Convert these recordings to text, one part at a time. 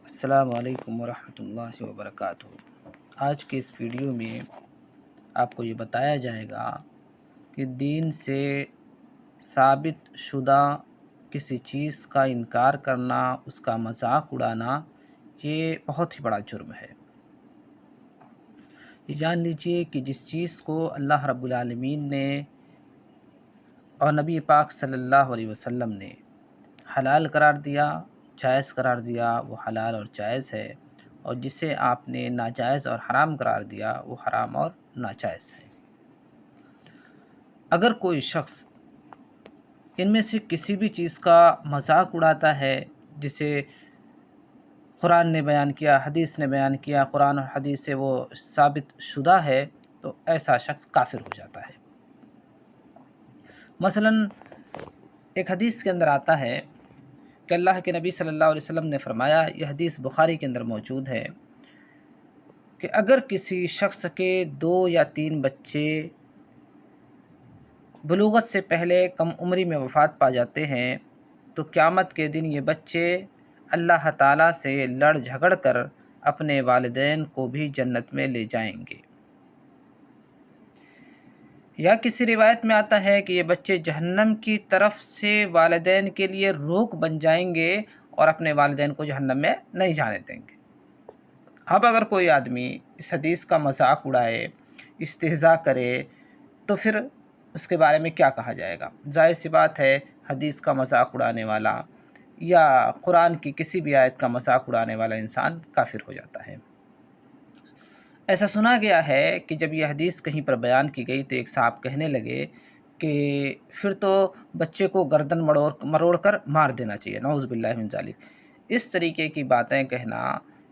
السلام علیکم ورحمۃ اللہ وبرکاتہ۔ آج کے اس ویڈیو میں آپ کو یہ بتایا جائے گا کہ دین سے ثابت شدہ کسی چیز کا انکار کرنا، اس کا مذاق اڑانا، یہ بہت ہی بڑا جرم ہے۔ یہ جان لیجئے کہ جس چیز کو اللہ رب العالمین نے اور نبی پاک صلی اللہ علیہ وسلم نے حلال قرار دیا، جائز قرار دیا، وہ حلال اور جائز ہے، اور جسے آپ نے ناجائز اور حرام قرار دیا وہ حرام اور ناجائز ہے۔ اگر کوئی شخص ان میں سے کسی بھی چیز کا مذاق اڑاتا ہے جسے قرآن نے بیان کیا، حدیث نے بیان کیا، قرآن اور حدیث سے وہ ثابت شدہ ہے، تو ایسا شخص کافر ہو جاتا ہے۔ مثلا ایک حدیث کے اندر آتا ہے کہ اللہ کے نبی صلی اللہ علیہ وسلم نے فرمایا، یہ حدیث بخاری کے اندر موجود ہے، کہ اگر کسی شخص کے 2 یا 3 بچے بلوغت سے پہلے کم عمری میں وفات پا جاتے ہیں تو قیامت کے دن یہ بچے اللہ تعالیٰ سے لڑ جھگڑ کر اپنے والدین کو بھی جنت میں لے جائیں گے۔ یا کسی روایت میں آتا ہے کہ یہ بچے جہنم کی طرف سے والدین کے لیے روک بن جائیں گے اور اپنے والدین کو جہنم میں نہیں جانے دیں گے۔ اب اگر کوئی آدمی اس حدیث کا مذاق اڑائے، استہزاء کرے، تو پھر اس کے بارے میں کیا کہا جائے گا؟ ظاہر سی بات ہے، حدیث کا مذاق اڑانے والا یا قرآن کی کسی بھی آیت کا مذاق اڑانے والا انسان کافر ہو جاتا ہے۔ ایسا سنا گیا ہے کہ جب یہ حدیث کہیں پر بیان کی گئی تو ایک صاحب کہنے لگے کہ پھر تو بچے کو گردن مروڑ کر مار دینا چاہیے، نعوذ باللہ من ذالک۔ اس طریقے کی باتیں کہنا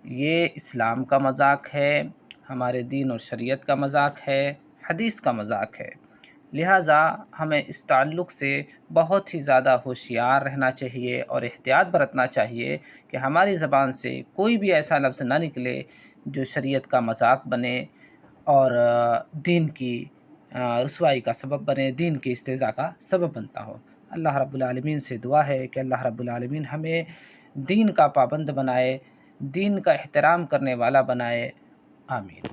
یہ اسلام کا مذاق ہے، ہمارے دین اور شریعت کا مذاق ہے، حدیث کا مذاق ہے۔ لہٰذا ہمیں اس تعلق سے بہت ہی زیادہ ہوشیار رہنا چاہیے اور احتیاط برتنا چاہیے کہ ہماری زبان سے کوئی بھی ایسا لفظ نہ نکلے جو شریعت کا مذاق بنے اور دین کی رسوائی کا سبب بنے، دین کی استہزاء کا سبب بنتا ہو۔ اللہ رب العالمین سے دعا ہے کہ اللہ رب العالمین ہمیں دین کا پابند بنائے، دین کا احترام کرنے والا بنائے۔ آمین۔